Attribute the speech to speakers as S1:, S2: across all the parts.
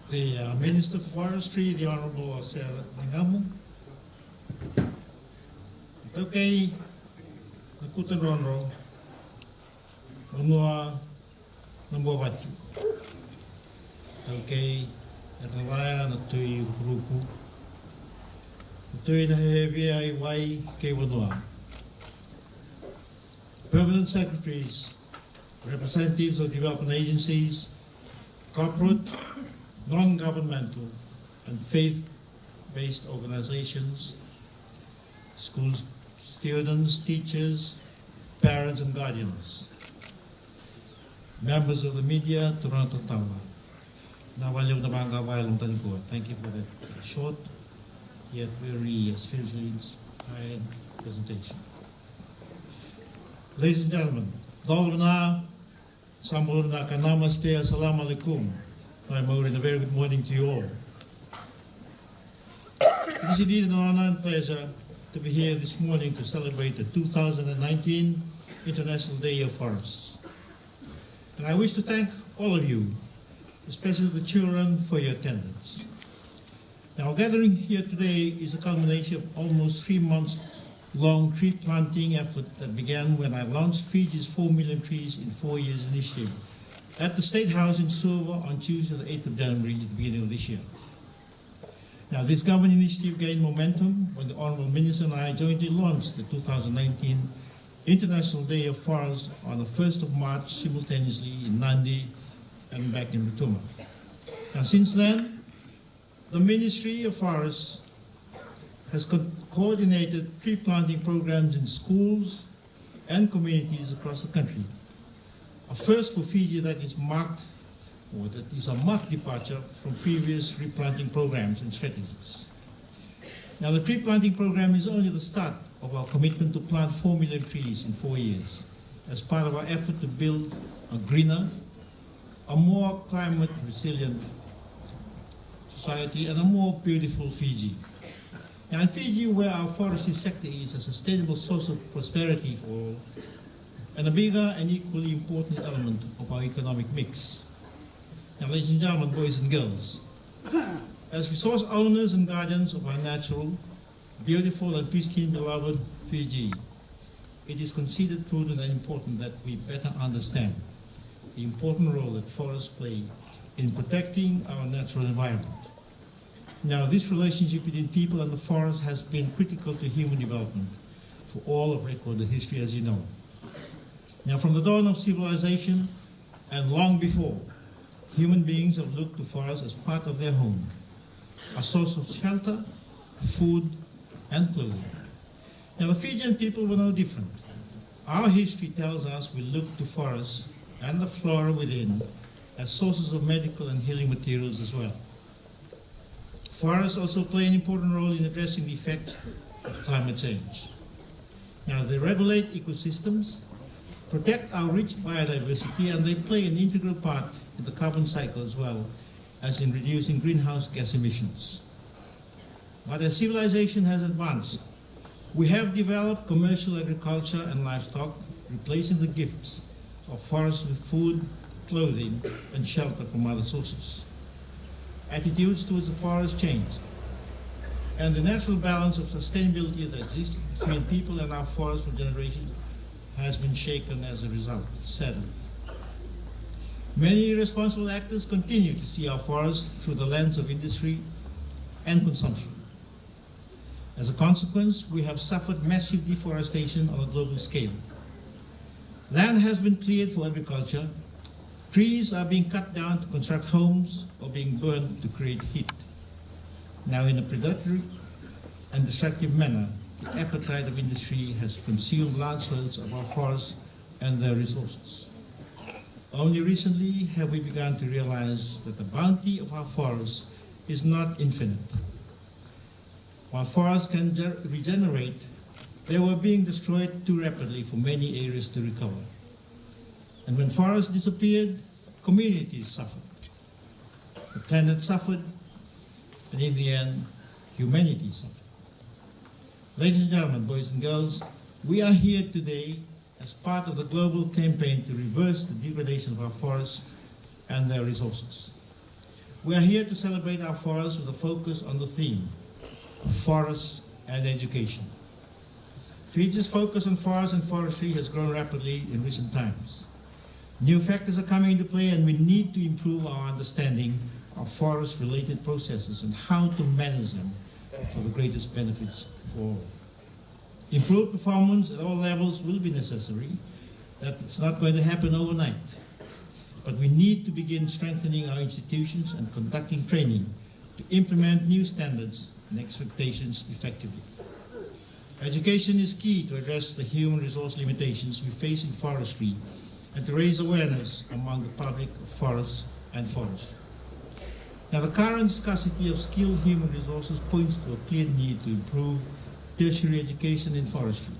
S1: The Minister for Forestry, the Honourable Sarah Ningamu. Okay, nakutan ronro, unua nambawatu. Okay, erlaya na tui ruku. Tui na hebia iwai ke wanua. Permanent secretaries, representatives of development agencies, corporate, non-governmental and faith-based organizations, schools, students, teachers, parents and guardians, members of the media, Toronto Tower. Thank you for that short yet very spiritually inspired presentation. Ladies and gentlemen, Dolvana, Sambulna Kanamaste, Assalamu alaikum. I'm Maureen, a very good morning to you all. It is indeed an honor and pleasure to be here this morning to celebrate the 2019 International Day of Forests. And I wish to thank all of you, especially the children, for your attendance. Now, gathering here today is a culmination of almost 3 months long tree planting effort that began when I launched Fiji's 4 million trees in 4 years initiative at the State House in Suva on Tuesday, the 8th of January, at the beginning of this year. Now, this government initiative gained momentum when the Honourable Minister and I jointly launched the 2019 International Day of Forests on the 1st of March simultaneously in Nandi and back in Rotuma. Now, since then, the Ministry of Forests has coordinated tree planting programs in schools and communities across the country. A first for Fiji that is a marked departure from previous replanting programs and strategies. Now, the tree planting program is only the start of our commitment to plant 4 million trees in 4 years as part of our effort to build a greener, a more climate resilient society and a more beautiful Fiji. Now, in Fiji, where our forestry sector is a sustainable source of prosperity for all, and a bigger and equally important element of our economic mix. Now, ladies and gentlemen, boys and girls, as resource owners and guardians of our natural, beautiful and pristine beloved Fiji, it is considered prudent and important that we better understand the important role that forests play in protecting our natural environment. Now, this relationship between people and the forest has been critical to human development for all of recorded history, as you know. Now, from the dawn of civilization and long before, human beings have looked to forests as part of their home, a source of shelter, food, and clothing. Now, the Fijian people were no different. Our history tells us we look to forests and the flora within as sources of medical and healing materials as well. Forests also play an important role in addressing the effects of climate change. Now, they regulate ecosystems, protect our rich biodiversity, and they play an integral part in the carbon cycle as well as in reducing greenhouse gas emissions. But as civilization has advanced, we have developed commercial agriculture and livestock, replacing the gifts of forests with food, clothing, and shelter from other sources. Attitudes towards the forest changed, and the natural balance of sustainability that exists between people and our forests for generations has been shaken as a result, sadly. Many irresponsible actors continue to see our forests through the lens of industry and consumption. As a consequence, we have suffered massive deforestation on a global scale. Land has been cleared for agriculture, trees are being cut down to construct homes or being burned to create heat. Now, in a predatory and destructive manner, the appetite of industry has consumed large swathes of our forests and their resources. Only recently have we begun to realize that the bounty of our forests is not infinite. While forests can regenerate, they were being destroyed too rapidly for many areas to recover. And when forests disappeared, communities suffered. The planet suffered, and in the end, humanity suffered. Ladies and gentlemen, boys and girls, we are here today as part of the global campaign to reverse the degradation of our forests and their resources. We are here to celebrate our forests with a focus on the theme of forests and education. Fiji's focus on forests and forestry has grown rapidly in recent times. New factors are coming into play, and we need to improve our understanding of forest-related processes and how to manage them for the greatest benefits for all. Improved performance at all levels will be necessary. That's not going to happen overnight. But we need to begin strengthening our institutions and conducting training to implement new standards and expectations effectively. Education is key to address the human resource limitations we face in forestry and to raise awareness among the public of forests and forestry. Now, the current scarcity of skilled human resources points to a clear need to improve tertiary education in forestry,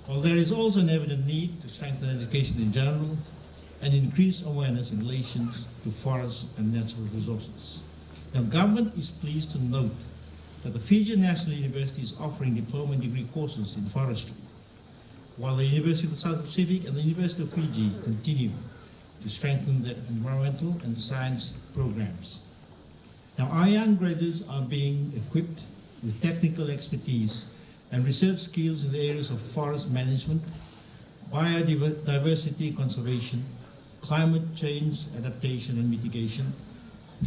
S1: while there is also an evident need to strengthen education in general and increase awareness in relation to forests and natural resources. Now, government is pleased to note that the Fijian National University is offering diploma and degree courses in forestry, while the University of the South Pacific and the University of Fiji continue to strengthen their environmental and science programs. Now, our young graduates are being equipped with technical expertise and research skills in the areas of forest management, biodiversity conservation, climate change adaptation and mitigation,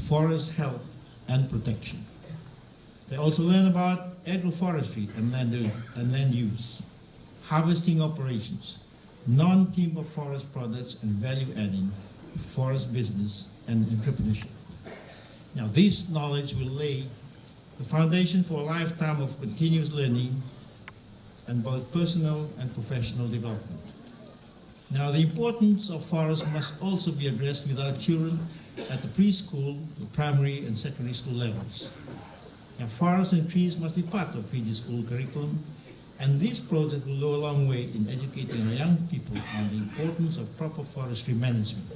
S1: forest health and protection. They also learn about agroforestry and land use, harvesting operations, non-timber forest products, and value-adding, forest business, and entrepreneurship. Now, this knowledge will lay the foundation for a lifetime of continuous learning and both personal and professional development. Now, the importance of forests must also be addressed with our children at the preschool, the primary, and secondary school levels. Now, forests and trees must be part of Fiji's school curriculum, and this project will go a long way in educating our young people on the importance of proper forestry management.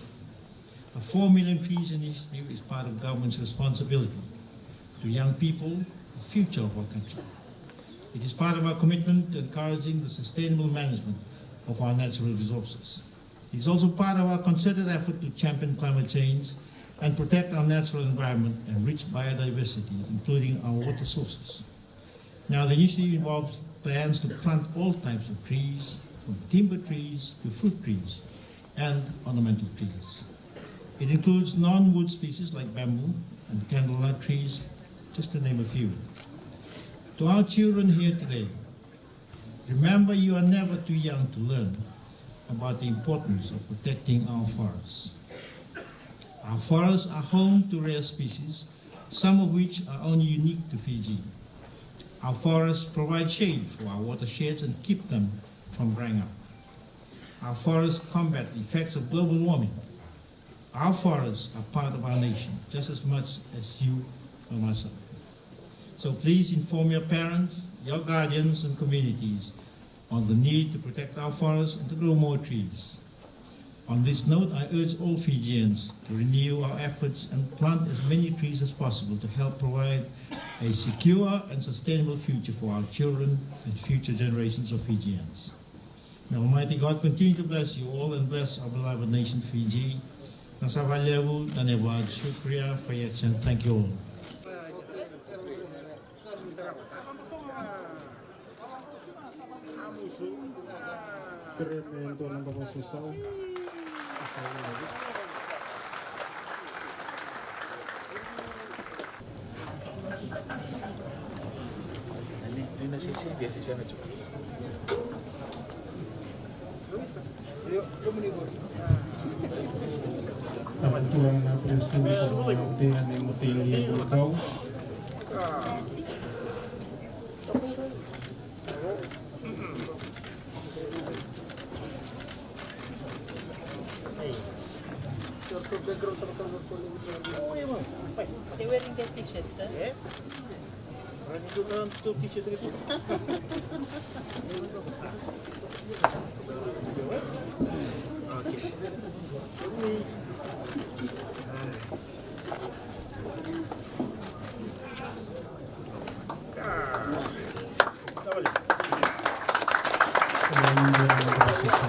S1: The 4 Million Trees Initiative is part of government's responsibility to young people, the future of our country. It is part of our commitment to encouraging the sustainable management of our natural resources. It is also part of our concerted effort to champion climate change and protect our natural environment and rich biodiversity, including our water sources. Now, the initiative involves plans to plant all types of trees, from timber trees to fruit trees and ornamental trees. It includes non-wood species like bamboo and candlenut trees, just to name a few. To our children here today, remember you are never too young to learn about the importance of protecting our forests. Our forests are home to rare species, some of which are only unique to Fiji. Our forests provide shade for our watersheds and keep them from drying up. Our forests combat the effects of global warming. Our forests are part of our nation, just as much as you or myself. So please inform your parents, your guardians, and communities on the need to protect our forests and to grow more trees. On this note, I urge all Fijians to renew our efforts and plant as many trees as possible to help provide a secure and sustainable future for our children and future generations of Fijians. May Almighty God continue to bless you all and bless our beloved nation, Fiji. Nasavalevu dan Evad Shukriya for your action. Thank you all.
S2: Dapat kurang na presiden sa mga tingan ng muting yung ikaw.
S3: They're wearing their t-shirts, sir.
S4: Yeah. Two t-shirts.
S2: Kailangan din ang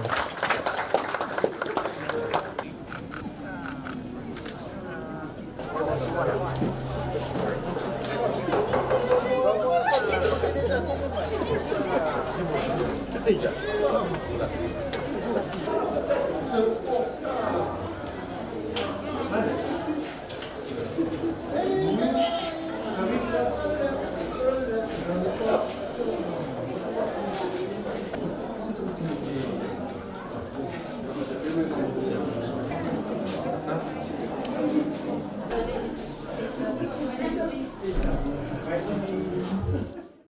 S3: Ate dyan.